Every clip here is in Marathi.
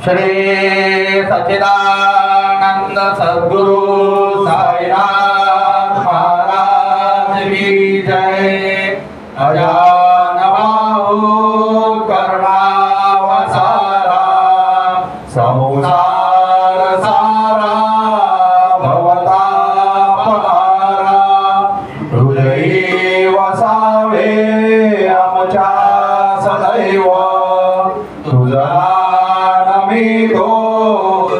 श्री सच्चिदानंद सद्गुरु साईनाथ महाराज की जय। अजानबाहु करुणावसारा संसार सारा भवतापहारा हृदयी वसावे आमच्या सदैव तुझा तो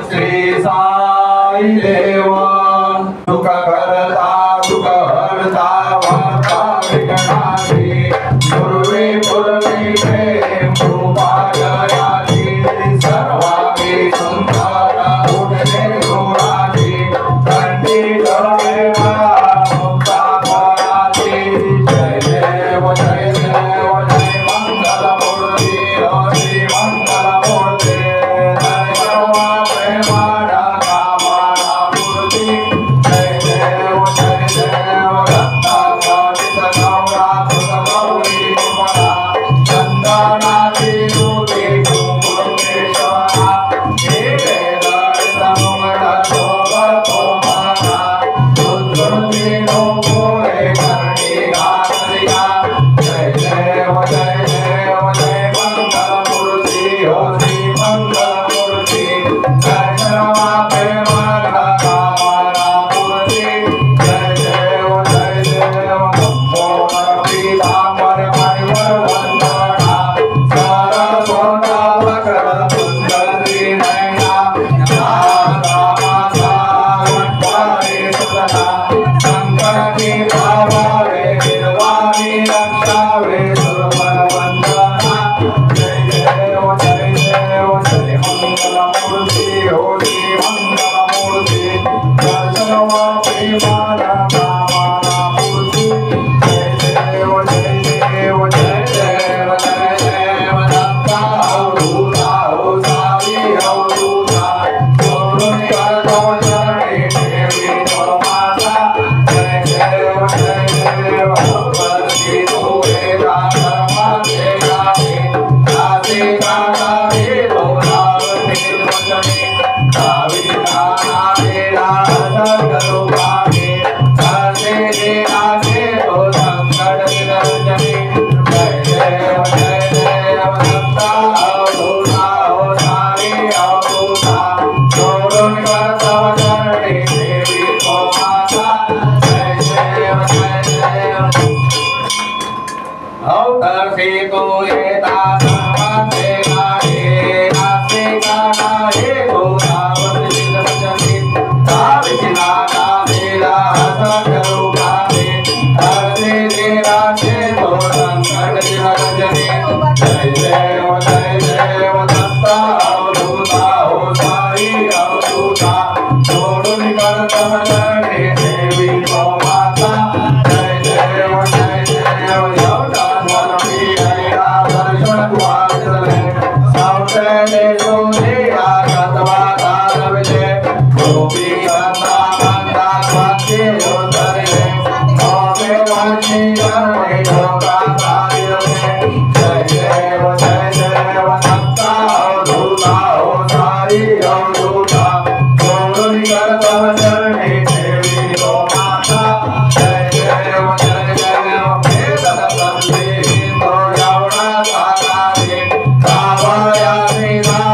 श्री साई देव। दुःख करता दुःख हरता वार्ता विघ्नाची पूर्वे पूर्वी प्रेम कृपा जयाची सर्वांगी सुंदर उठले गुणाची कंठी जळे मुक्ता फळाची। जय देव जय देव जय मंगल मूर्ती हरी मंगल मूर्ती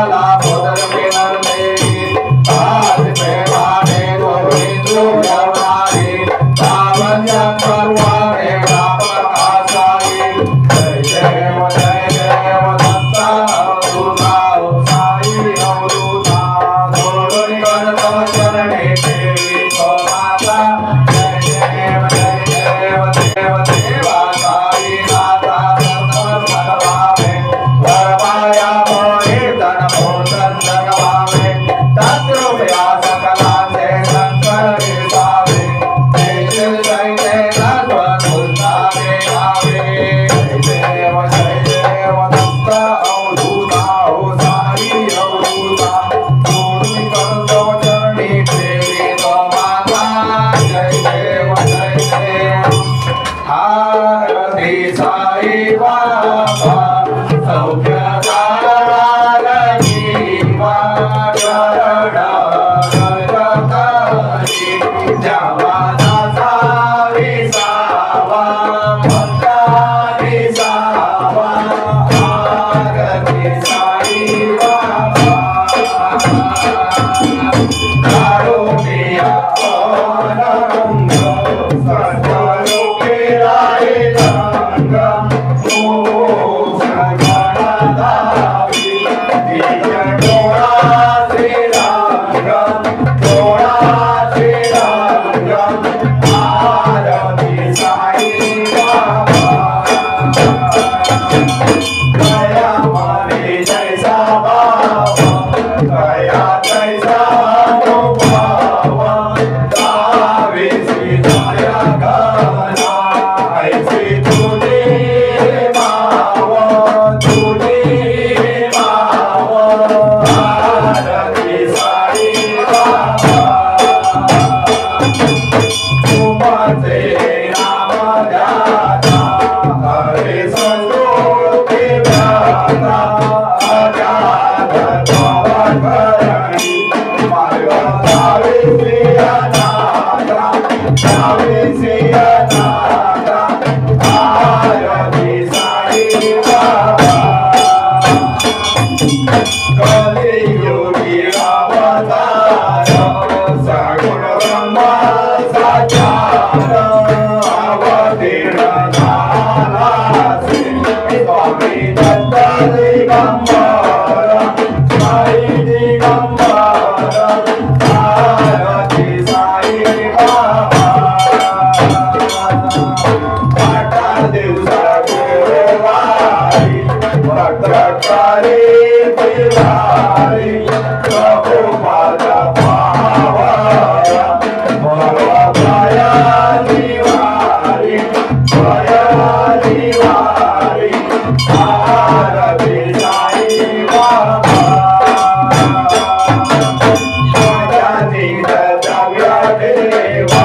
La भक्तकारे तिवारी प्रभुपादा पावाया भवभया निवारी आरती साई बाबा निज द्रव्य देवा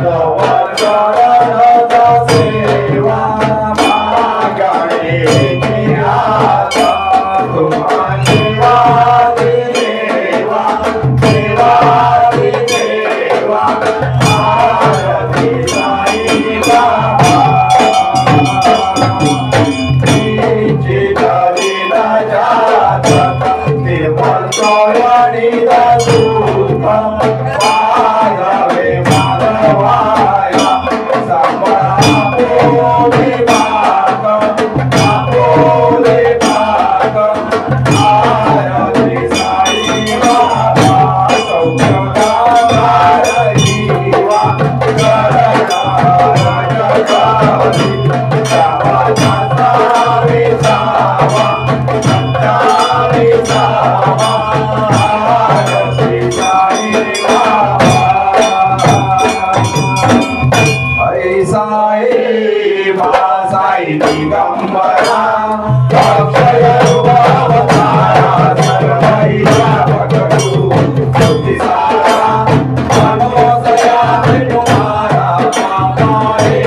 नवकरण सेवा मागणे आता तुम्हारी वादी देवा देवादी देवा आरती साई बाबा साई दिगंबरा अक्षय रूपावतारा सर्वैया भगवतु बुद्धिसारा मनोदया तुम्हारा पापाए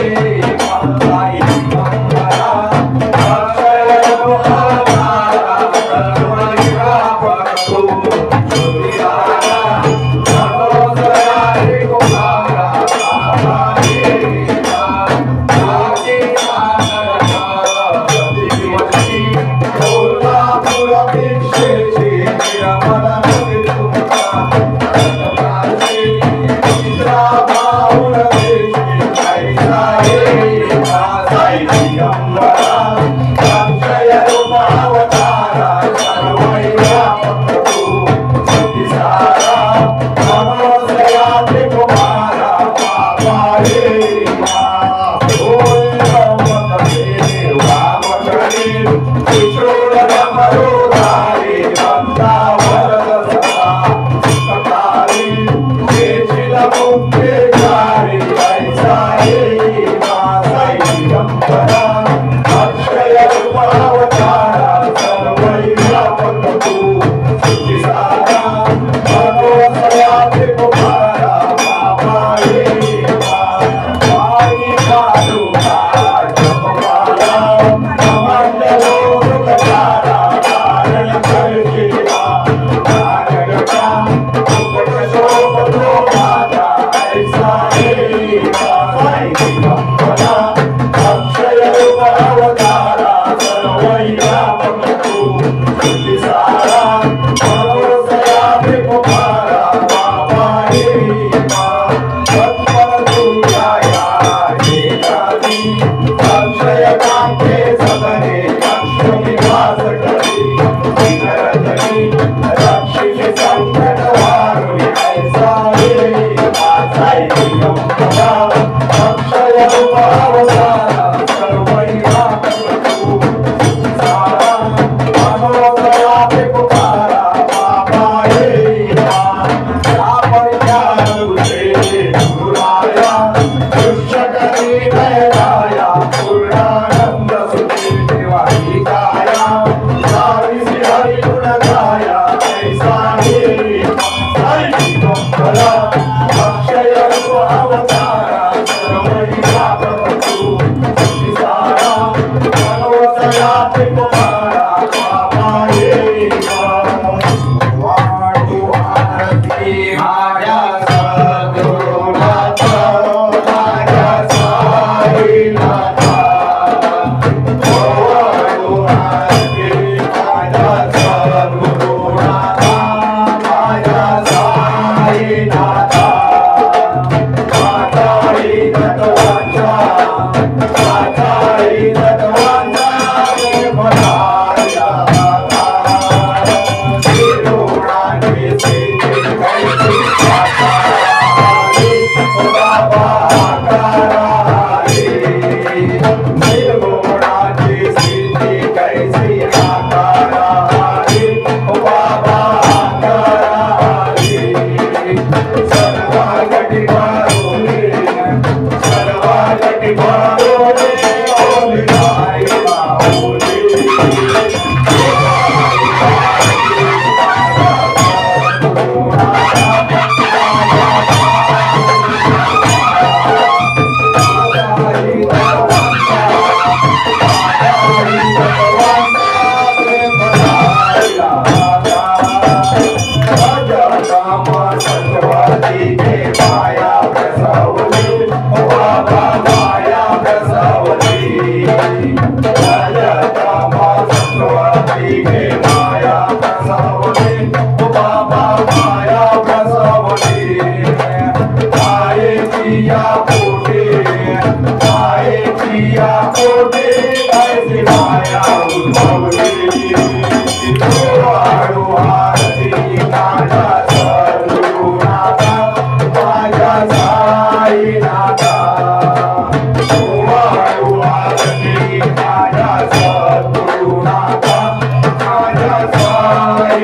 साई दिगंबरा अक्षय रूपावतारा सर्वैया भगवतु बुद्धिसारा मनोदया तुम्हारा पापाए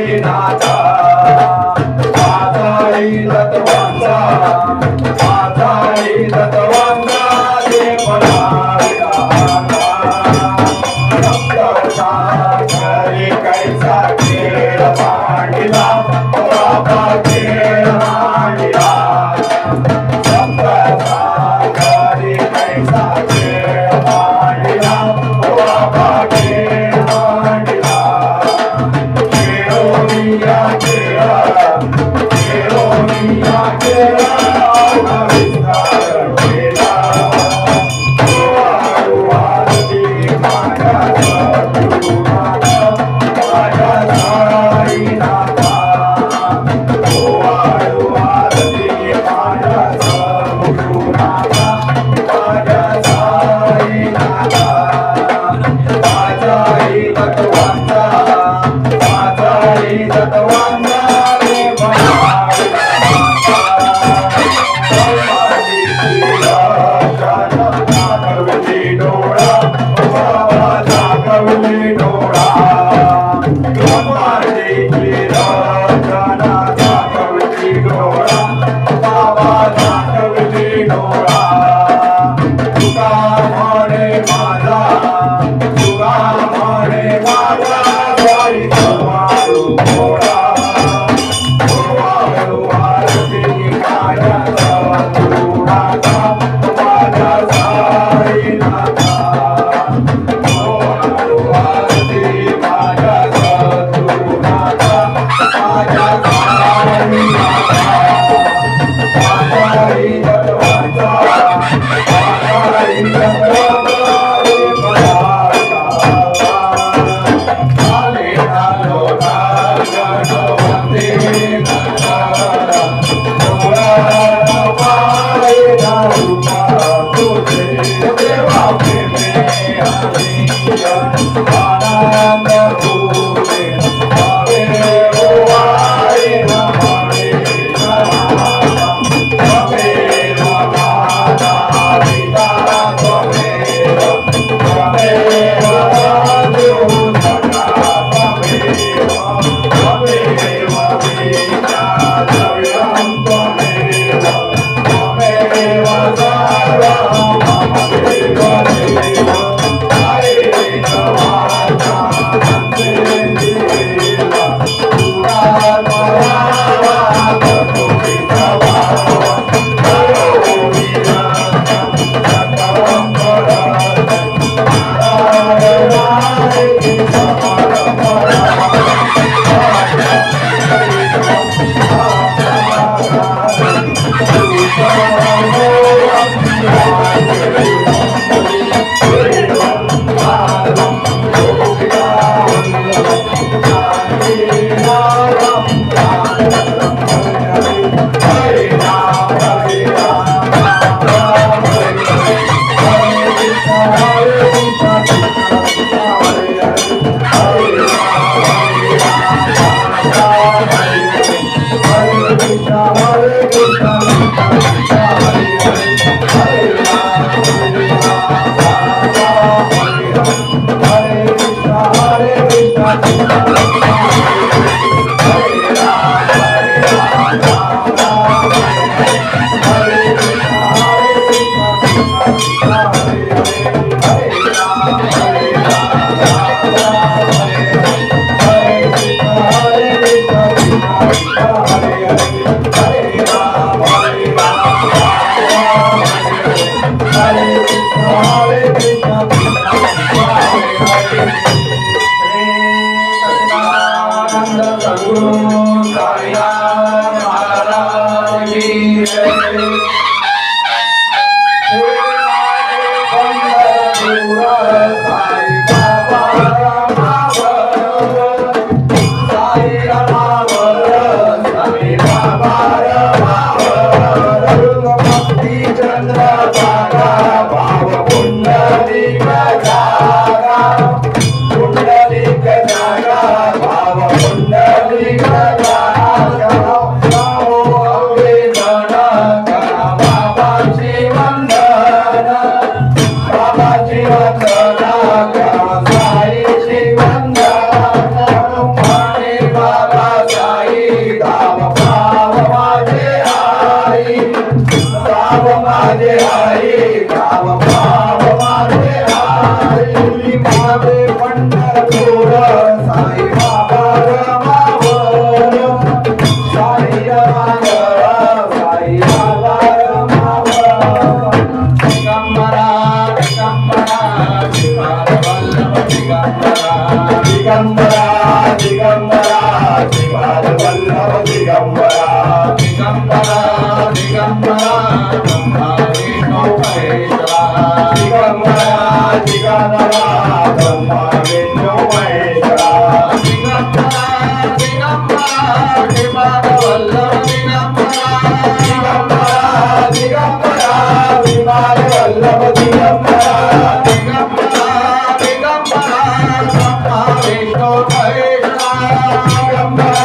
साईनाथ माझाही तत्वांचा माझाही तत्वांचा ते घरी कैसा खेळ मांडला बाबा खेळ मांडला घरी कैसा खेळ मांडला बाबा खेळ मांडला खेळोनिया खेळा खेळोनिया खेळा दिगंबरा श्रीपाद वल्लभ दिगंबरा दिगंबरा दिगंबरा ब्रह्मा विष्णु महेश्वरा दिगंबरा दिगंबरा ब्रह्मा विष्णु महेश्वरा दिगंबरा दिगंबरा श्रीपाद वल्लभ दिगंबरा दिगंबरा दिगंबरा श्रीपाद वल्लभ दिगंबरा दिगंबरा दिगंबरा ब्रह्मा विष्णु महेश्वरा दिगंबरा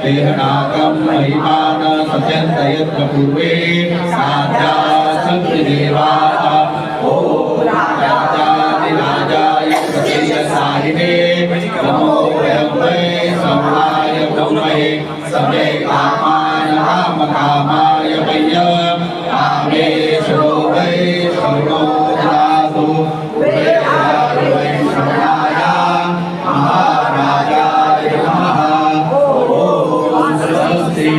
देहनागम महिमान सत्यंतयत् पूर्वे साध्या सन्देवा ओ राजाधिराजाय सत्यसाहिने नमो वयं वै सम्राय ब्रह्मणे समे कामाय कामाय वय्य कामेश्वरो वै श्रवणो ददातु वै श्रवणाय महाराजाय नमः ॐ स्वस्ति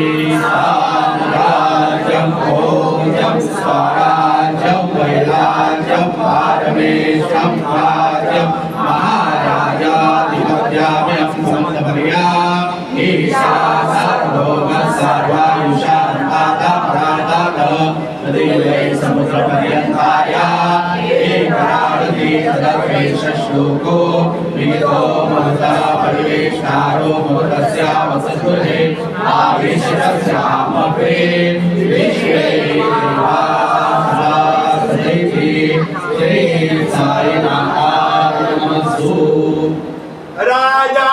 साम्राज्यं भोज्यं स्वराज्यं वैराज्यं पारमेशं राज्यं महाराजाधिपत्याभ्यं समदपर्या ईशा सर्वायुषा देवै समुद्रपर्यन्ताय एकरावती तदर्वेशश्लोको विगतो महता परिवेष्टारो महतस्यावसद्गृहे आविष्टस्यामग्रे विश्वे देवासदैति श्री साईनाथाय नमस्तु। राजा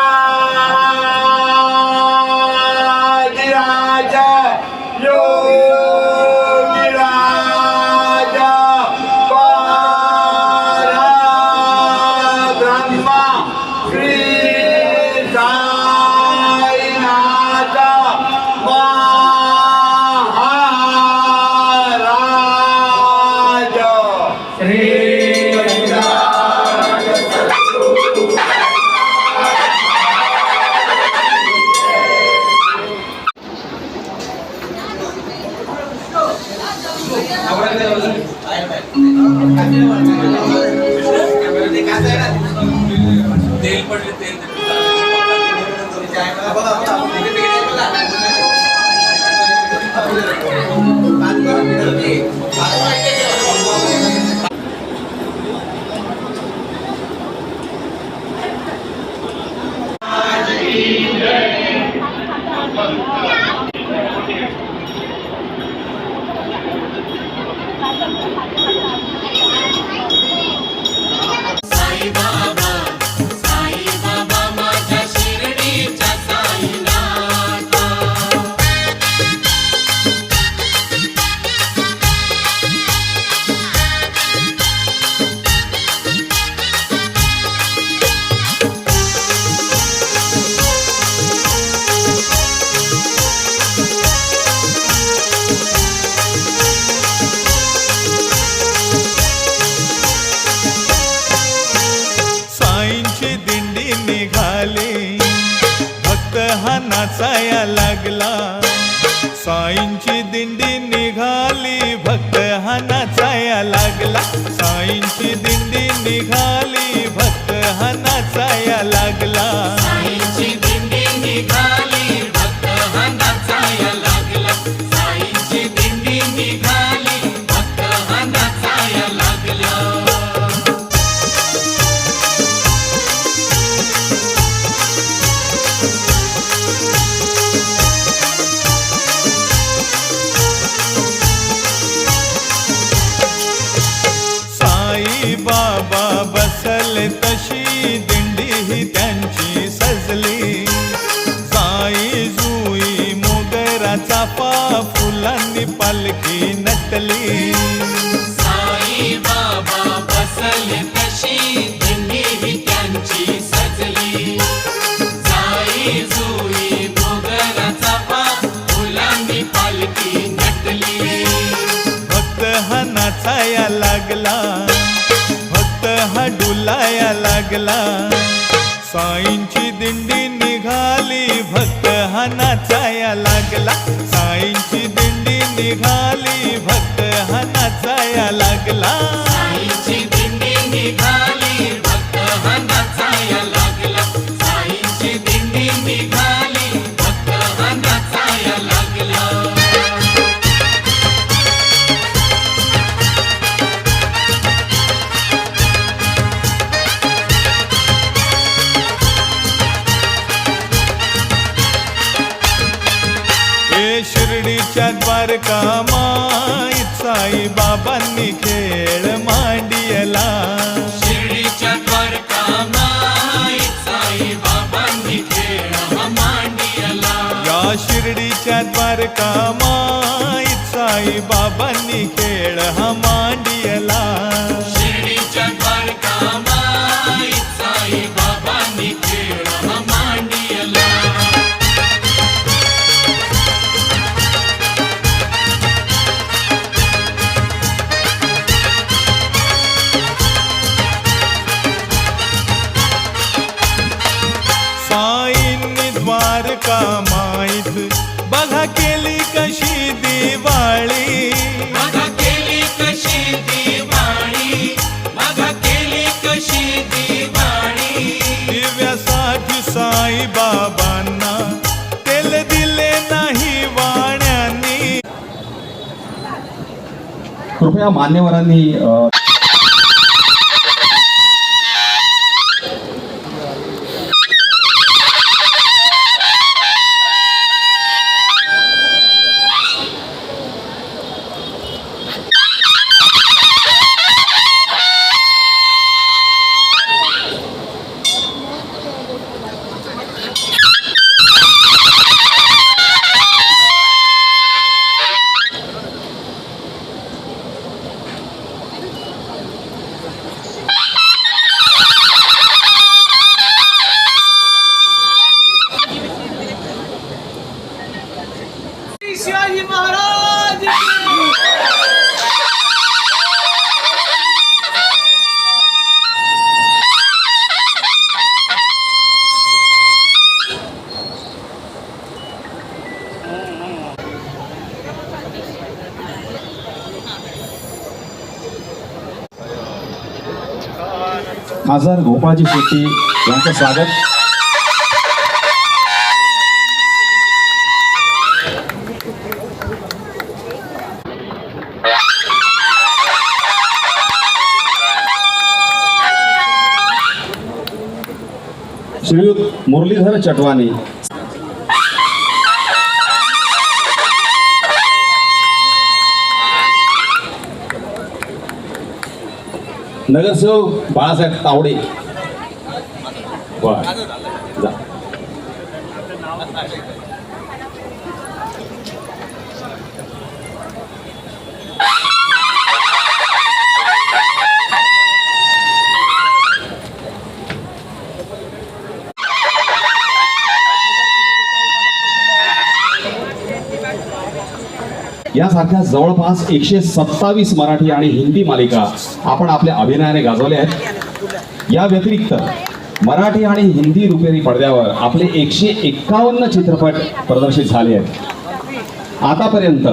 तेल पडले तेल नाचाया लागला साईंची दिंडी निघाली भक्त हा नाचाया लागला साईंची दिंडी निघाली भक्त हा नाचाया लागला साईंची दिंडी निघाली भक्त हा नाचाया लागला साईंची दिंडी निघाली भक्त हा नाचाया लागला बाबा बसले तशी दिंडी ही त्यांची सजली साई जुई मोगराचा फुलांनी पालखी नटली साई बाबा बसले तशी दिंडी ही त्यांची सजली साई जुई मोगराचा फुलांनी पालखी नटली भक्त हा नाचाया लागला हा डुलाया लागला साईंची दिंडी निघाली भक्त हा नाचाया लागला साईंची दिंडी निघाली भक्त हा नाचाया लागला साईंची दिंडी निघाली भक्त हा नाचाया लागला साईंची दिंडी निघाली भक्त हा नाचाया लागला शिर्डीच्या द्वारका माईत साई बाबांनी खेळ मांडियला शिर्डीच्या द्वारका माईत साई बाबांनी खेळ मांडियला या शिर्डीच्या द्वारका माईत साई बाबांनी खेळ हा मांडियला शिर्डीच्या द्वारका माईत साई बाबांनी खेळ मांडियला बघा केली कशी दिवाळी, बघा केली कशी दिवाळी, बघा केली कशी दिवाळी. दिव्यासाठी साई बाबांना तेल दिले नाही वाण्यानी. कृपया मान्यवरांनी शिवाजी महाराज खासदार गोपाळजी शेट्टी यांचं स्वागत. श्रीयुत मुरलीधर चटवानी, नगरसेवक बाळासाहेब तावडे. बर जा. यासारख्या जवळपास 127 मराठी आणि हिंदी मालिका आपण आपल्या अभिनयाने गाजवल्या आहेत. या व्यतिरिक्त मराठी आणि हिंदी रुपेरी पडद्यावर आपले 151 चित्रपट प्रदर्शित झाले आहेत. आतापर्यंत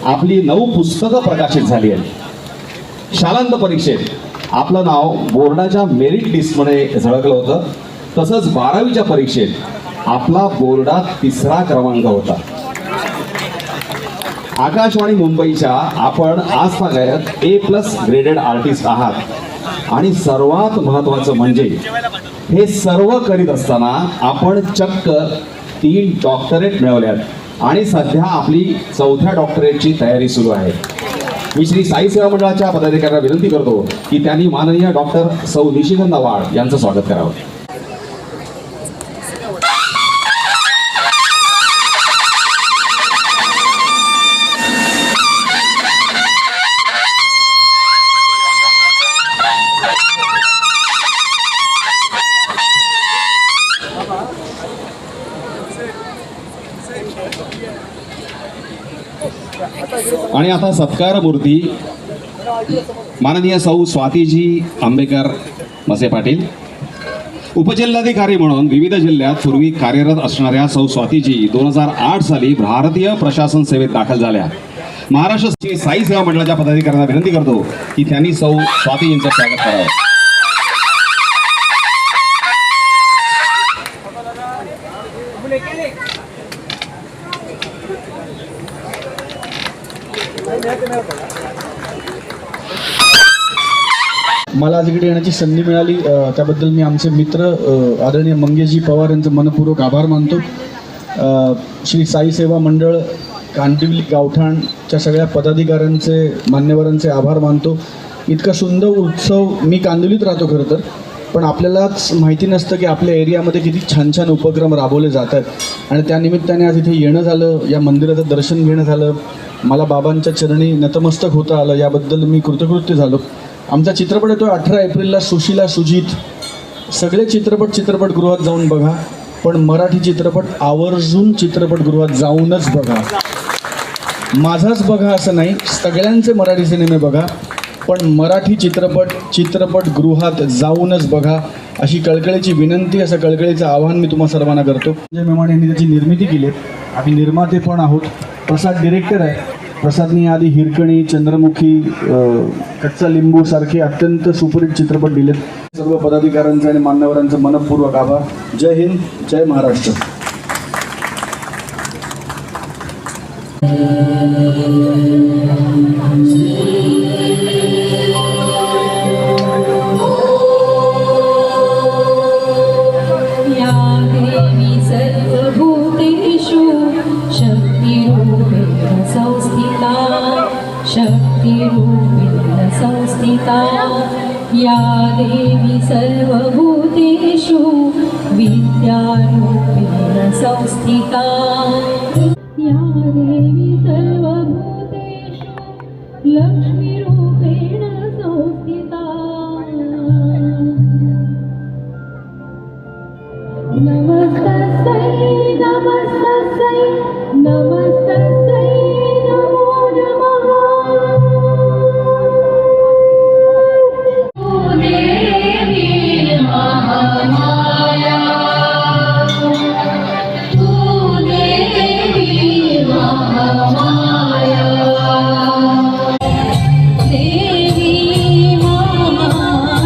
आपली 9 पुस्तकं प्रकाशित झाली आहेत. शालांत परीक्षेत आपलं नाव बोर्डाच्या मेरिट लिस्टमध्ये झळकलं होतं. तसंच 12वीच्या परीक्षेत आपला बोर्डात 3रा क्रमांक होता. आकाशवाणी मुंबईच्या आपण आजतागायत A+ ग्रेडेड आर्टिस्ट आहात. आणि सर्वात महत्त्वाचं म्हणजे हे सर्व करीत असताना आपण चक्क 3 डॉक्टरेट मिळवल्यात आणि सध्या आपली 4थ्या डॉक्टरेटची तयारी सुरू आहे. मी श्री साई सेवा मंडळाच्या पदाधिकाऱ्यांना विनंती करतो की त्यांनी माननीय डॉक्टर सौ निशिगंधा वाड यांचं स्वागत करावं. आणि आता सत्कार मूर्ती माननीय सौ स्वातीजी आंबेकर मसे पाटील. उपजिल्हाधिकारी म्हणून विविध जिल्ह्यात पूर्वी कार्यरत असणाऱ्या सौ स्वातीजी 2008 साली भारतीय प्रशासन सेवेत दाखल झाल्या. महाराष्ट्र साई सेवा मंडळाच्या पदाधिकाऱ्यांना विनंती करतो की त्यांनी सौ स्वातीजींचं स्वागत करावं. मला आज इकडे येण्याची संधी मिळाली त्याबद्दल मी आमचे मित्र आदरणीय मंगेशजी पवार यांचं मनपूर्वक आभार मानतो. श्री साई सेवा मंडळ कांदिवली गावठाणच्या सगळ्या पदाधिकाऱ्यांचे मान्यवरांचे आभार मानतो. इतका सुंदर उत्सव मी कांदिवलीत राहतो खरं तर, पण आपल्यालाच माहिती नसतं की आपल्या एरियामध्ये किती छान छान उपक्रम राबवले जात आहेत आणि त्यानिमित्ताने आज इथे येणं झालं, या मंदिराचं दर्शन घेणं झालं, मला बाबांच्या चरणी नतमस्तक होता आलं, याबद्दल मी कृतकृत्य झालो. आमचा चित्रपट येतो 18 एप्रिलला सुशीला सुजित. सगळे चित्रपटगृहात जाऊन बघा, पण मराठी चित्रपट आवर्जून चित्रपटगृहात जाऊनच बघा. माझाच बघा असं नाही, सगळ्यांचे मराठी सिनेमे बघा, पण मराठी चित्रपटगृहात जाऊनच बघा अशी कळकळीची विनंती, असं कळकळीचं आवाहन मी तुम्हा सर्वांना करतो. संजय मेमाणे यांनी त्याची निर्मिती केली. आम्ही निर्माते पण आहोत. प्रसाद डिरेक्टर आहे. प्रसादने आधी हिरकणी, चंद्रमुखी, कच्चा लिंबू सारखे अत्यंत सुपरहिट चित्रपट दिलेत. सर्व पदाधिकाऱ्यांचा आणि मान्यवरांचा मनपूर्वक आभार. जय हिंद, जय महाराष्ट्र. या देवी सर्वभूतेषु शक्तिरूपेण संस्थिता, शक्तिरूपेण संस्थिता. या देवी सर्वभूतेषु विद्यारूपेण संस्थिता. या देवी सर्वभूतेषु लक्ष्मीरूपेण संस्थिता. नमस्तस्यै नमस्तस्यै नमस्तस्यै नमो नमः. तू देवी महामाया, तू देवी महामाया, देवी महामाया.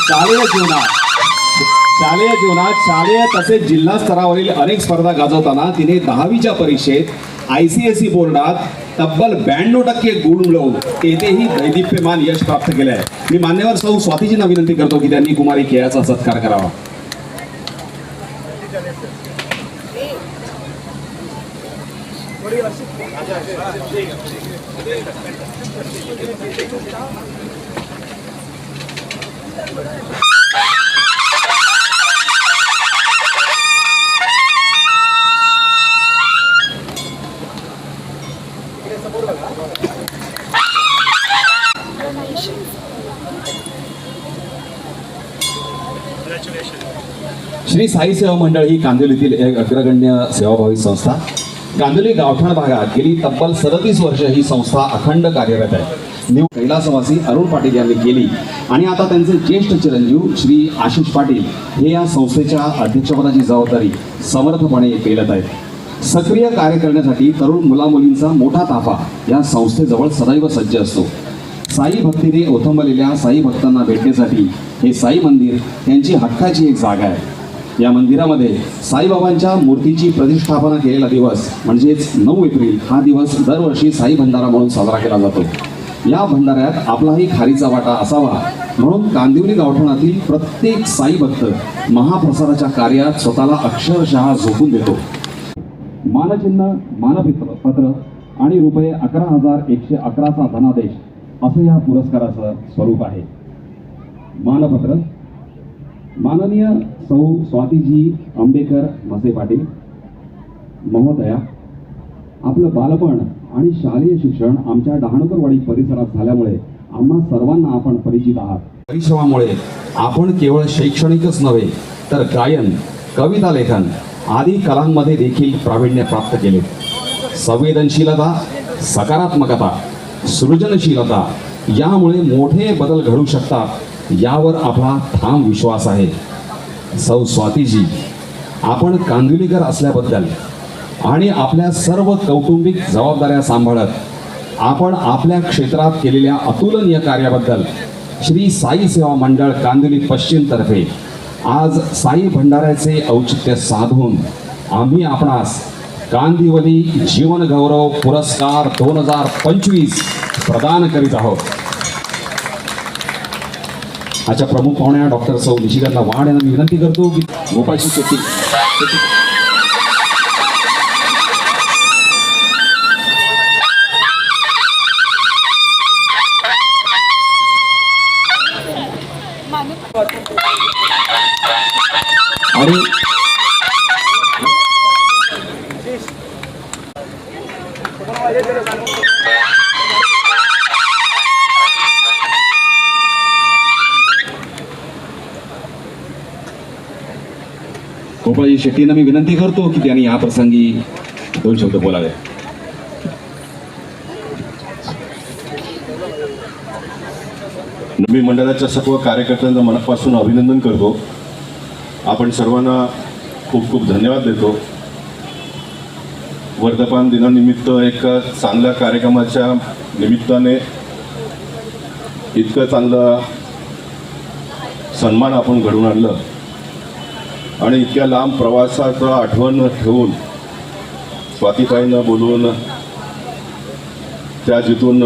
शालेय जीवनात शालेय तसेच जिल्हा स्तरावरील अनेक स्पर्धा गाजवताना तिने 10वीच्या परीक्षेत ICSE बोर्डात तब्बल 92% गुण मिळवून तेथेही दैदिप्यमान यश प्राप्त केले आहे. मी मान्यवर सौ स्वातीजींना विनंती करतो की त्यांनी कुमारी केयाचा सत्कार करावा. श्री साई सेवा मंडळ ही कांदिवलीतील एक अग्रगण्य सेवाभावी संस्था. कांदिवली गावठाण भागात गेली तब्बल 37 वर्ष ही संस्था अखंड कार्यरत आहे. निवड कैलासवासी अरुण पाटील यांनी केली आणि आता त्यांचे ज्येष्ठ चिरंजीव श्री आशिष पाटील हे या संस्थेच्या अध्यक्षपदाची जबाबदारी समर्थपणे पेलत आहेत. सक्रिय कार्य करण्यासाठी तरुण मुलामुलींचा मोठा ताफा या संस्थेजवळ सदैव सज्ज असतो. साई भक्तीने ओथंबलेल्या साई भक्तांना भेटण्यासाठी हे साई मंदिर त्यांची हक्काची एक जागा आहे. या मंदिरामध्ये साईबाबांच्या मूर्तीची प्रतिष्ठापना केलेला दिवस म्हणजेच 9 एप्रिल हा दिवस दरवर्षी साई भंडारा म्हणून साजरा केला जातो. या भंडाऱ्यात आपलाही खारीचा वाटा असावा म्हणून कांदिवली गावठाणातील प्रत्येक साई भक्त महाप्रसादाच्या कार्यात स्वतःला अक्षरशः झोकून देतो. मानचिन्ह, मानपत्र आणि रुपये 11,111चा धनादेश असं या पुरस्काराचं स्वरूप आहे. मानपत्र माननीय सौ स्वातीजी अंबेकर म्हसे पाटील महोदया, आपलं बालपण आणि शालेय शिक्षण आमच्या डहाणूकरवाडी परिसरात झाल्यामुळे आम्हा सर्वांना आपण परिचित आहात. परिश्रमामुळे आपण केवळ शैक्षणिकच नव्हे तर गायन, कविता लेखन आदी कलांमध्ये देखील प्रावीण्य प्राप्त केले. संवेदनशीलता, सकारात्मकता, सृजनशीलता यामुळे मोठे बदल घडू शकतात यावर आपला ठाम विश्वास आहे. सौ स्वातीजी, आपण कांदिवलीकर असल्याबद्दल आणि आपल्या सर्व कौटुंबिक जबाबदाऱ्या सांभाळत आपण आपल्या क्षेत्रात केलेल्या अतुलनीय कार्याबद्दल श्री साई सेवा मंडळ कांदिवली पश्चिमतर्फे आज साई भंडाऱ्याचे औचित्य साधून आम्ही आपणास कांदिवली जीवन गौरव पुरस्कार 2025 प्रदान करीत आहोत. आजच्या प्रमुख पाहुण्या डॉक्टर सौ निशिकांत वाड यांना मी विनंती करतो की गोपाळची शेट्टी आणि गोपाळजी शेट्टींना मी विनंती करतो की त्यांनी या प्रसंगी 2 शब्द बोलावे. मी मंडळाच्या सर्व कार्यकर्त्यांचं मनापासून अभिनंदन करतो. आपण सर्वांना खूप खूप धन्यवाद देतो. वर्धमान दिनानिमित्त एक चांगल्या कार्यक्रमाच्या निमित्ताने इतकं चांगलं सन्मान आपण घडवून आणलं आणि इतक्या लांब प्रवासाचं आठवण ठेवून स्वातीताईंना बोलवून त्या जिथून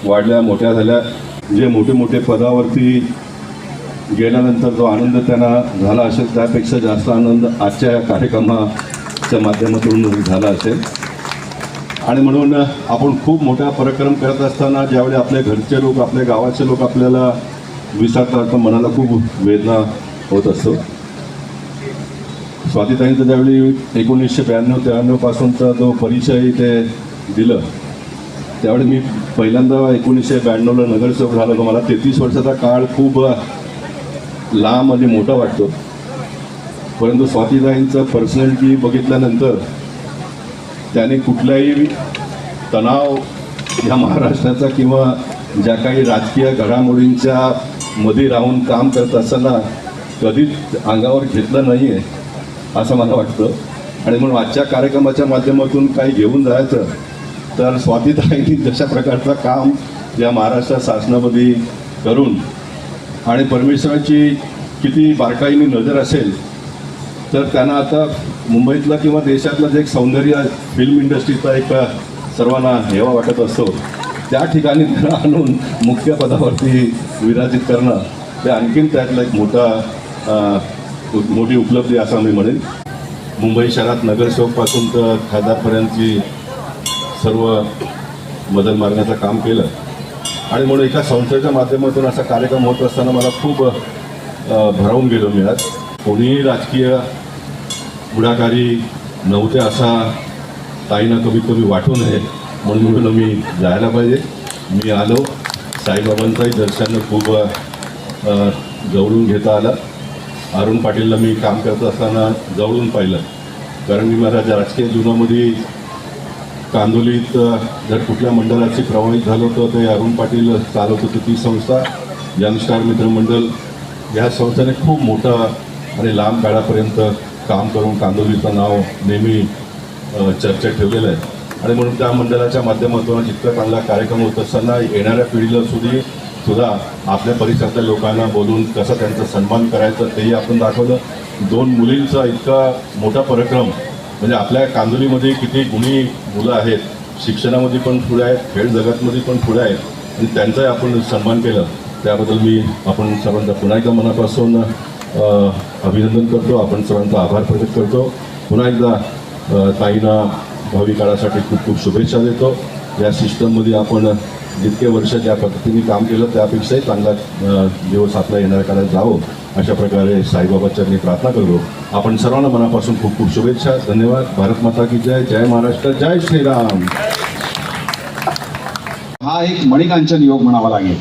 वाढल्या मोठ्या झाल्या, जे मोठे मोठे पदावरती गेल्यानंतर जो आनंद त्यांना झाला असेल त्यापेक्षा जास्त आनंद आजच्या कार्यक्रमाच्या माध्यमातून झाला असेल. आणि म्हणून आपण खूप मोठा पराक्रम करत असताना ज्यावेळी आपल्या घरचे लोक, आपल्या गावाचे लोक आपल्याला विसरतात तर मनाला खूप वेदना होत असतो. स्वातीताईंचं ज्यावेळी 1992-93 पासूनचा जो परिचय ते दिलं त्यावेळी मी पहिल्यांदा 1992ला नगरसेवक झालो. मला 33 वर्षाचा काळ खूप लांब आणि मोठा वाटतो. परंतु स्वातीताईंचं पर्सनॅलिटी बघितल्यानंतर त्याने कुठलाही तणाव या महाराष्ट्राचा किंवा ज्या काही राजकीय घडामोडींच्या मध्ये राहून काम करत असताना कधीच अंगावर घेतलं नाही आहे असं मला वाटतं. आणि म्हणून आजच्या कार्यक्रमाच्या माध्यमातून काही घेऊन जायचं तर स्वातीताईंनी जशा प्रकारचं काम या महाराष्ट्र शासनामध्ये करून आणि परमेश्वराची किती बारकाईने नजर असेल तर त्यांना आता मुंबईतलं किंवा देशातलं जे एक सौंदर्य फिल्म इंडस्ट्रीचा एक सर्वांना हेवा वाटत असतो त्या ठिकाणी त्यांना आणून मुख्य पदावरती विराजित करणं ते आणखीन त्यातला एक मोठी उपलब्धी असं मी म्हणेन. मुंबई शहरात नगरसेवकपासून तर खासदारपर्यंतची सर्व बदल मारण्याचं काम केलं आणि म्हणून एका संस्थेच्या माध्यमातून असा कार्यक्रम होत असताना मला खूप भरावून गेलो मी. आज कोणीही राजकीय पुढाकारी नव्हते असा ताईंना कमीत कमी वाटू नये म्हणून मी जायला पाहिजे. मी आलो. साईबाबांचंही दर्शन खूप जवळून घेता आलं. अरुण पाटीलला मी काम करत असताना जवळून पाहिलं कारण मी माझ्या राजकीय जीवनामध्ये कांदोलीत जर कुठल्या मंडळाची प्रभावित झालो तर ते अरुण पाटील चालवत होते. ती संस्था यंगस्टार मित्रमंडळ या संस्थेने खूप मोठं आणि लांब काळापर्यंत काम करून कांदोलीचं नाव नेहमी चर्चेत ठेवलेलं आहे. आणि म्हणून त्या मंडळाच्या माध्यमातून इतका चांगला कार्यक्रम होत असताना येणाऱ्या पिढीला सुद्धा आपल्या परिसरातल्या लोकांना बोलून कसं त्यांचा सन्मान करायचं तेही आपण दाखवलं. 2 मुलींचा इतका मोठा पराक्रम म्हणजे आपल्या कांदोलीमध्ये किती गुणी मुलं आहेत, शिक्षणामध्ये पण पुढे आहेत, खेळ जगातमध्ये पण पुढे आहेत आणि त्यांचाही आपण सन्मान केलं त्याबद्दल मी आपण सर्वांचा पुन्हा एकदा मनापासून अभिनंदन करतो. आपण सर्वांचा आभार प्रकट करतो. पुन्हा एकदा ताईंना भावी काळासाठी खूप खूप शुभेच्छा देतो. या सिस्टममध्ये आपण जितके वर्ष ज्या पद्धतीने काम केलं त्यापेक्षाही चांगला दिवस आपल्या येणाऱ्या काळात जावं अशा प्रकारे साईबाबाच्या मी प्रार्थना करतो. आपण सर्वांना मनापासून खूप खूप शुभेच्छा. धन्यवाद. भारत माता की जय. जय महाराष्ट्र. जय श्रीराम. हा एक मणिकांचन योग म्हणावा लागेल.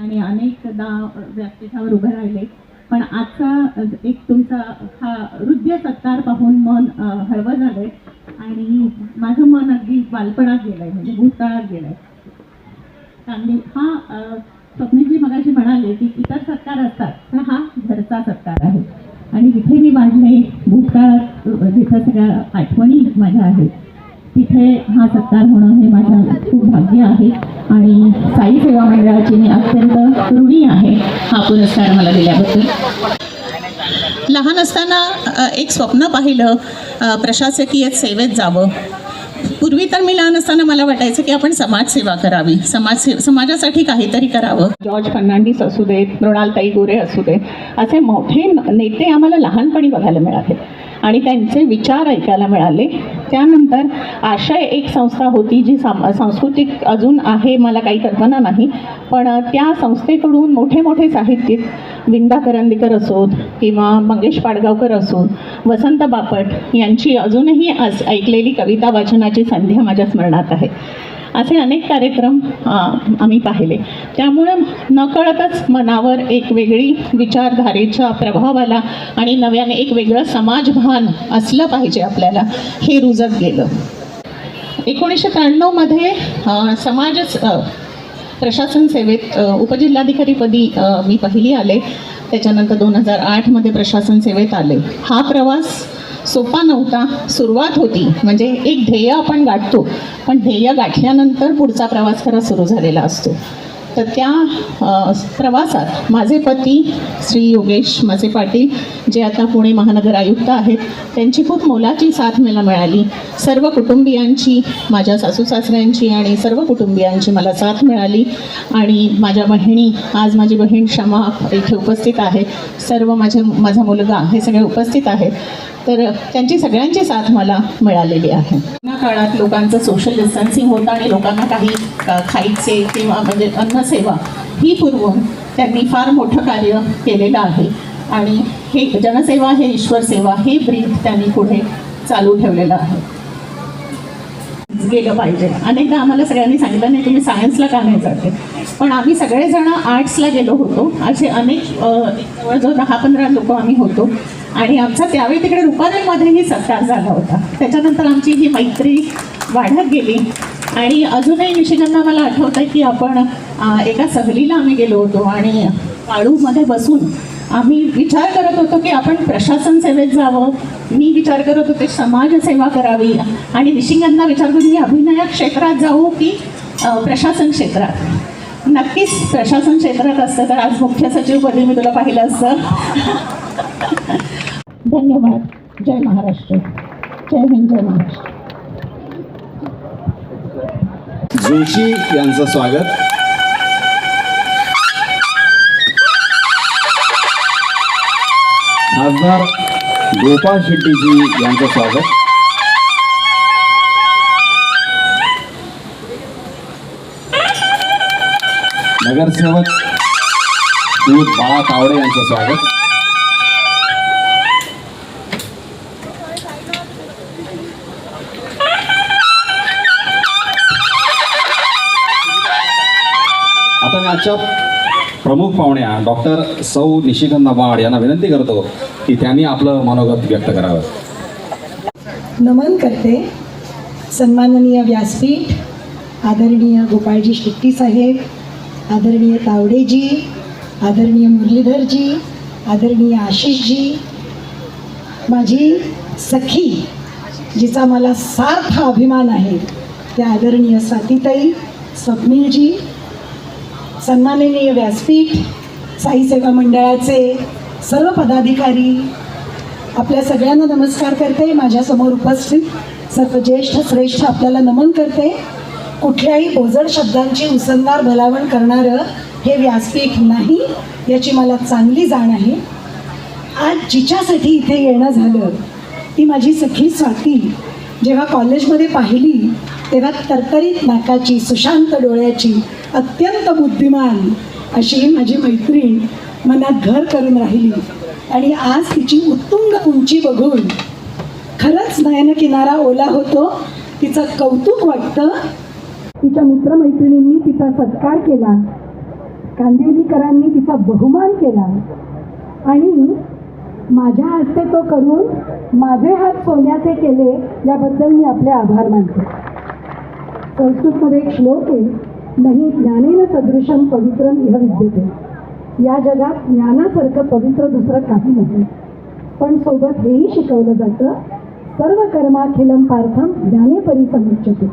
आणि अनेकदा व्यासपीठावर उभे राहिले पण आजचा एक तुमचा हा हृदय सत्कार पाहून मन हळवं झालंय आणि माझं मन अगदी बालपणात गेलंय म्हणजे भूतकाळात गेलंय. चांगली हा स्वप्नीजी मगाशी म्हणाले की इतर सत्कार असतात पण हा घरचा सत्कार आहे आणि जिथे मी वाढले भूतकाळात जिथं सगळ्या आठवणी माझ्या आहेत तिथे हा सत्कार होणं हे माझं खूप भाग्य आहे आणि साई सेवा मंडळाची मी अत्यंत ऋणी आहे हा पुरस्कार मला दिल्याबद्दल. लहान असताना एक स्वप्न पाहिलं प्रशासकीय सेवेत जावं. पूर्वी तर मी लहान असताना मला वाटायचं की आपण समाजसेवा करावी, समाजासाठी काहीतरी करावं. जॉर्ज फर्नांडिस असू देत, मृणालताई गोरे असू देत, असे मोठे नेते आम्हाला लहानपणी बघायला मिळाले आणि त्यांचे विचार ऐकायला मिळाले. त्यानंतर आशय एक संस्था होती जी सांस्कृतिक अजून आहे मला काही कल्पना नाही, पण त्या संस्थेकडून मोठे मोठे साहित्यिक विंदा करंदीकर असोत किंवा मंगेश पाडगावकर असोत, वसंत बापट यांची अजूनही ऐकलेली कविता वाचनाची संधी माझ्या स्मरणात आहे. असे अनेक कार्यक्रम आम्ही पाहिले. त्यामुळं नकळतच मनावर एक वेगळी विचारधारेचा प्रभाव आला आणि नव्याने एक वेगळं समाजभान असलं पाहिजे आपल्याला हे रुजत गेलं. 1993मध्ये प्रशासन सेवेत उपजिल्हाधिकारीपदी मी पहिली आले. त्याच्यानंतर 2008मध्ये प्रशासन सेवेत आले. हा प्रवास सोपा नव्हता. सुरुवात होती म्हणजे एक ध्येय आपण गाठतो, पण ध्येय गाठल्यानंतर पुढचा प्रवास खरा सुरू झालेला असतो. तर त्या प्रवासात माझे पती श्री योगेश मासे पाटील जे आता पुणे महानगर आयुक्त आहेत, त्यांची खूप मोलाची साथ मला मिळाली. सर्व कुटुंबियांची, माझ्या सासू सासऱ्यांची आणि सर्व कुटुंबियांची मला साथ मिळाली. आणि माझ्या बहिणी, आज माझी बहीण क्षमा इथे उपस्थित आहे, सर्व माझा मुलगा हे सगळे उपस्थित आहेत. तर त्यांची सगळ्यांची साथ मला मिळालेली आहे. या काळात लोकांचं सोशल डिस्टन्सिंग होतं आणि लोकांना काही खायचे किंवा म्हणजे अन्नसेवा ही पुरवून त्यांनी फार मोठं कार्य केलेलं आहे. आणि हे जनसेवा हे ईश्वर सेवा हे ब्रीद त्यांनी पुढे चालू ठेवलेलं आहे. गेलं पाहिजे. अनेकदा आम्हाला सगळ्यांनी सांगितलं नाही तुम्ही सायन्सला का नाही जाते, पण आम्ही सगळेजण आर्ट्सला गेलो होतो. असे अनेक जवळजवळ 10-15 लोक आम्ही होतो आणि आमचा त्यावेळी तिकडे रुपारेलमध्येही सत्कार झाला होता. त्याच्यानंतर आमची ही मैत्री वाढत गेली आणि अजूनही निशिगंधा मला आठवतं की आपण एका सहलीला आम्ही गेलो होतो आणि वाळूमध्ये बसून आम्ही विचार करत होतो की आपण प्रशासन सेवेत जावं. मी विचार करत होते समाजसेवा करावी आणि निशिगंधा विचार करून मी अभिनय क्षेत्रात जाऊ की प्रशासन क्षेत्रात. नक्कीच प्रशासन क्षेत्रात असतं तर आज मुख्य सचिवपदी मी तुला पाहिलं असतं. धन्यवाद. जय महाराष्ट्र. जय हिंद. जय महाराष्ट्र. जोशी यांचं स्वागत. खासदार गोपाळ शेट्टीजी यांचं स्वागत. नगरसेवक बाळा तावडे यांचं स्वागत. आता मी आजच्या प्रमुख पाहुण्या डॉक्टर सौ निशिगंधा वाड यांना विनंती करतो की त्यांनी आपलं मनोगत व्यक्त करावं. नमन करते. सन्माननीय व्यासपीठ, आदरणीय गोपाळजी शेट्टी साहेब, आदरणीय तावडेजी, आदरणीय मुरलीधरजी, आदरणीय आशिषजी, माझी सखी जिचा मला सार्थ अभिमान आहे त्या आदरणीय स्वातीताई, स्वप्नीलजी, सन्माननीय व्यासपीठ, साई सेवा मंडळाचे सर्व पदाधिकारी, आपल्या सगळ्यांना नमस्कार करते. माझ्यासमोर उपस्थित सर्व ज्येष्ठ श्रेष्ठ आपल्याला नमन करते. कुठल्याही बोजड शब्दांची उसंदार भलावण करणारं हे व्यासपीठ नाही याची मला चांगली जाण आहे. आज जिच्यासाठी इथे येणं झालं ती माझी सखी स्वाती. जेव्हा कॉलेजमध्ये पाहिली तेव्हा तरतरीत नाकाची, सुशांत डोळ्याची, अत्यंत बुद्धिमान अशी माझी मैत्रीण मनात घर करून राहिली. आणि आज तिची उत्तुंग उंची बघून खरंच नयन किनारा ओला होतो. तिचं कौतुक वाटतं. तिच्या मित्रमैत्रिणींनी तिचा सत्कार केला, कांदिवलीकरांनी तिचा बहुमान केला आणि माझ्या हस्ते तो करून माझे हात सोन्याचे केले याबद्दल मी आपले आभार मानते. संस्कृतमध्ये एक श्लोक आहे, नाही ज्ञानेन सदृशम पवित्रम इह विद्यते. या जगात ज्ञानासारखं पवित्र दुसरं काही नाही. पण सोबत हेही शिकवलं जातं, सर्व कर्माखिलम पार्थम ज्ञाने परिसमुच्यते.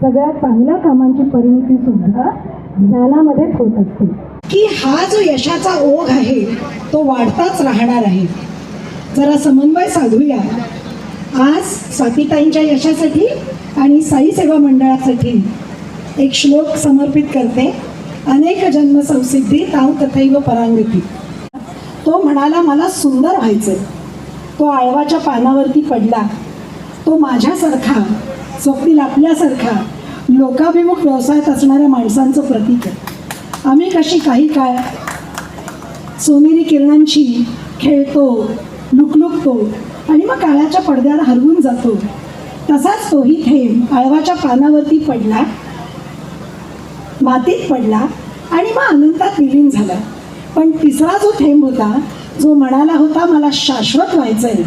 सगळ्या चांगल्या कामांची परिणती सुद्धा ज्ञानामध्येच होत असते. की हा जो यशाचा ओघ आहे तो वाढताच राहणार आहे. जरा समन्वय साधूया. आज स्वातीताईंच्या यशासाठी आणि साई सेवा मंडळासाठी एक श्लोक समर्पित करते. अनेक जन्म संसिद्धी ताव तथैव परांगती. तो म्हणाला मला सुंदर व्हायचं तो आळवाच्या पानावरती पडला, तो माझ्यासारखा, स्वप्नील आपल्यासारखा लोकाभिमुख व्यवसायात असणाऱ्या माणसांचं प्रतीक आहे. आम्ही कशी काही काळ सोनेरी किरणांची खेळतो, लुकलुकतो आणि मग काळाच्या पडद्यात हरवून जातो, तसाच तोही थेंब आळवाच्या पानावरती पडला, मातीत पडला आणि मग अनंतात विलीन झाला. पण तिसरा जो थेंब होता, जो म्हणाला होता मला शाश्वत व्हायचंय,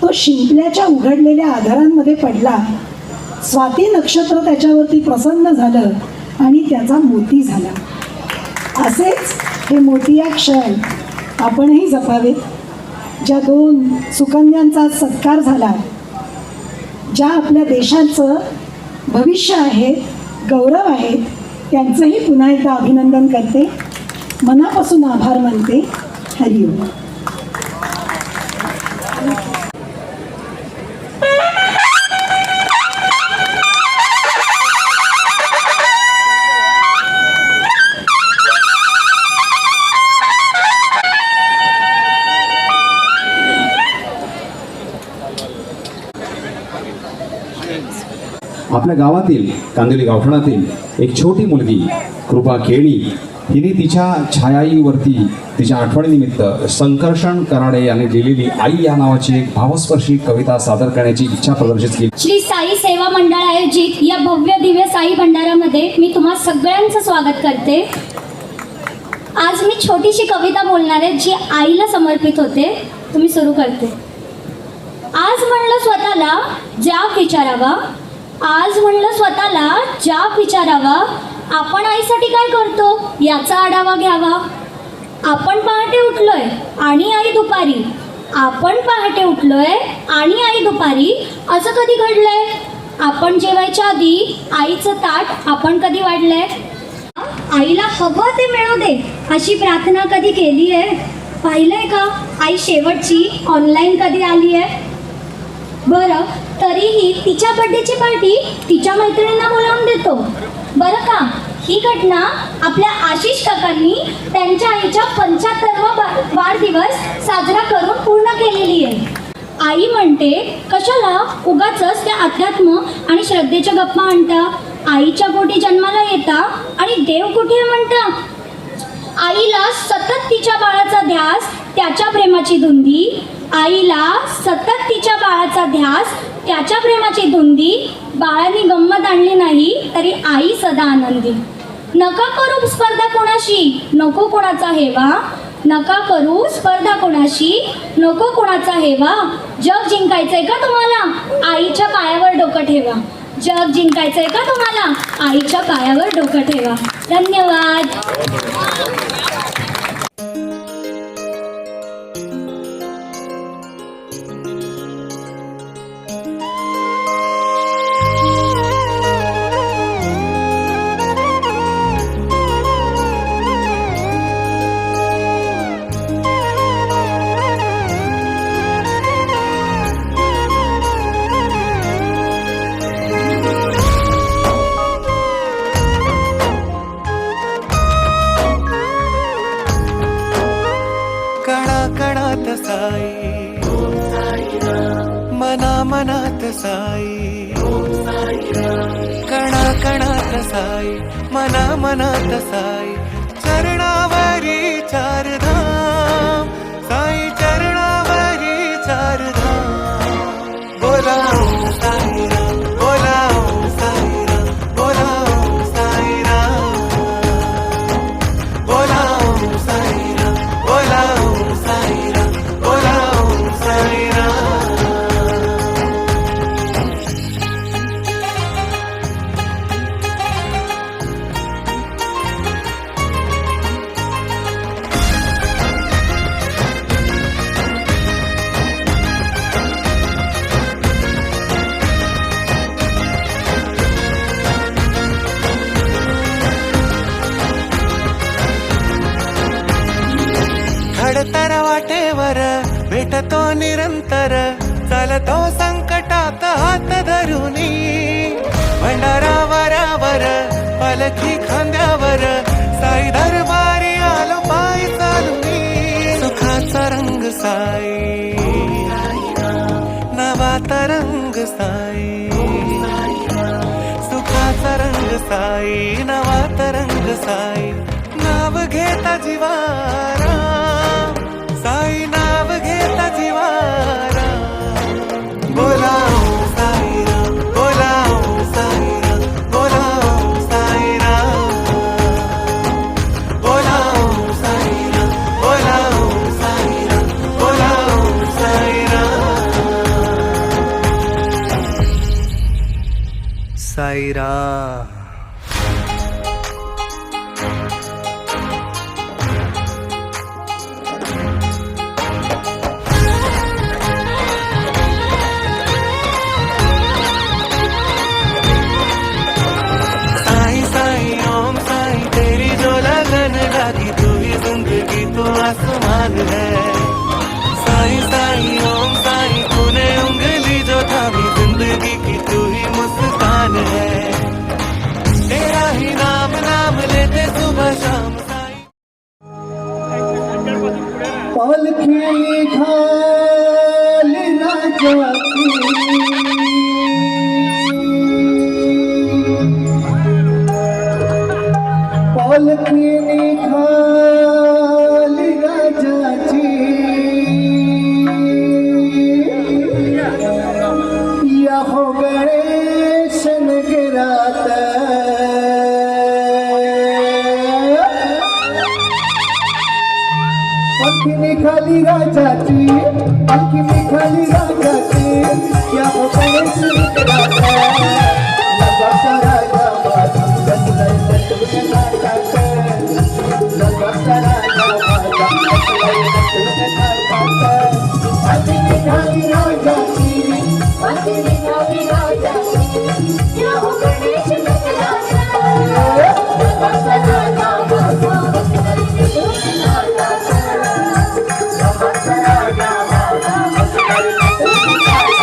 तो शिंपल्याच्या उघडलेल्या आधारांमध्ये पडला. स्वाती नक्षत्र त्याच्यावरती प्रसन्न झालं आणि त्याचा मोती झाला. असेच हे मोती या क्षण आपणही जपावेत. ज्या 2 सुकन्यांचा सत्कार झाला, ज्या आपल्या देशाचं भविष्य आहे, गौरव आहेत, त्यांचंही पुन्हा एकदा अभिनंदन करते, मनापासून आभार मानते. हरिओम. आपल्या गावातील कांदिवली गावठाणातील एक छोटी मुलगी कृपा केणी हिने तिच्या छायाईवरती तिच्या आठवणीनिमित्त संकर्षण कराडे यांनी लिहिलेली आई या नावाची एक भावस्पर्शी कविता सादर करण्याची इच्छा प्रदर्शित केली. श्री साई सेवा मंडळ आयोजित या भव्य दिव्य साई भंडारामध्ये मी तुम्हा सगळ्यांचं स्वागत करते. आज मी छोटीशी कविता बोलणार आहे जी आईला समर्पित होते. तुम्ही सुरू करते. आज म्हणलं स्वतःला जाप विचारावा, आज म्हणलं स्वतःला जाप विचारावा, आपण आईसाठी काय करतो याचा आढावा घ्यावा. आपण पहाटे उठलोय आणि आई दुपारी, आपण पहाटे उठलोय आणि आई दुपारी, असं कधी घडलंय? आपण जेवायच्या आधी आईचं ताट आपण कधी वाढलंय? आईला हवं ते मिळू दे अशी प्रार्थना कधी केली आहे? पाहिलंय का आई शेवटची ऑनलाईन कधी आली आहे? बरं, तरीही तिच्या बर्थडेची पार्टी तिच्या मैत्रिणींना बोलावून देतो. बरं का, ही घटना आपल्या आशिष काकांनी त्यांच्या आईच्या 75वा वाढदिवस साजरा करून पूर्ण केलेली आहे. आई म्हणते कशाला उगाचच त्या अध्यात्म आणि श्रद्धेच्या गप्पा आणता, आईच्या पोटी जन्माला येता आणि देव कुठे म्हणता. आईला सतत तिच्या बाळाचा ध्यास, त्याच्या प्रेमाची धुंदी, आईला सतत तिच्या बाळाचा ध्यास, त्याच्या प्रेमाची धुंदी. बाळाने गंमत आणली नाही तरी आई सदा आनंदी. नका करू स्पर्धा कोणाशी, नको कोणाचा हेवा, नका करू स्पर्धा कोणाशी, नको कोणाचा हेवा. जग जिंकायचंय का तुम्हाला, आईच्या पायावर डोकं ठेवा. जग जिंकायचंय का तुम्हाला, आईच्या पायावर डोकं ठेवा. धन्यवाद. कणाकणात साई, मना मनात साई, कणाकणात साई, मना मनात साई. चरणावरी चार धाम, साई चरणावरी चार धाम. बोला ओम साईराम, बोला ओम साईराम, बोला ओम साईराम, बोला ओम साईराम, बोला ओम साईराम, बोला ओम साईराम. खडतर वाटेवर भेटतो निरंतर, चालतो संकटात हात धरुनी. भंडारावरावर पालखी खांद्यावर, साई दरबारी आलो पायी चालुनी. सुखाचा रंग साई, सुखाचा रंग साई, सुखाचा रंग साई, नवाचा रंग साई, नाव घेता जीवारा साई, नाव घेता जीवारा. बोला ओम साईराम, बोला ओम साईराम, बोला ओम साईराम, बोला ओम साईराम, बोला ओम साईराम, बोला ओम साईराम. साईराम. साई साई ओम साई, तेरी जो लगन लागी, तू ही जिंदगी तो आसमान है. साई साई ओम साई, तूने उंगली जो थामी, जिंदगी की तू ही मुस्कान है. तेरा ही नाम नाम लेते सुबह शाम साई. पालखी निघाली राजाची, पालखी निघाली राजाची, या हो गणेश नगरात. पालखी निघाली राजाची, पालखी निघाली राजाची, या हो गणेश नगरात. नगाचा राजा माझा बसलाय नटून नाचात, नगाचा राजा माझा बसलाय नटून नाचात. पालखी निघाली राजाची, पालखी निघाली राजाची, या हो गणेश नगरात. नगाचा राजा माझा बसलाय नटून नाचात, नगाचा राजा माझा बसलाय नटून नाचात.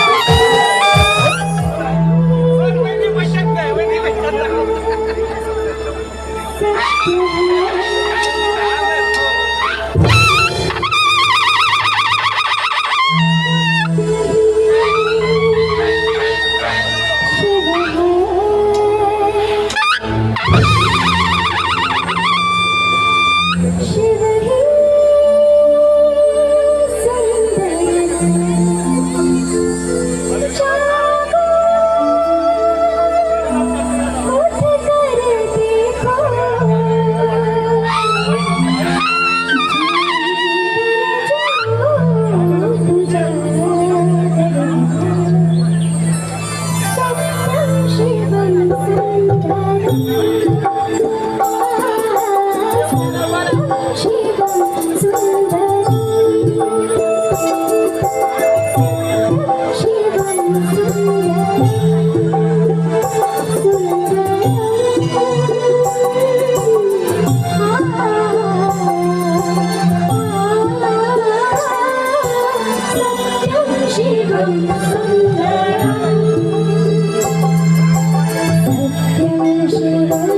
शिवम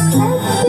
ला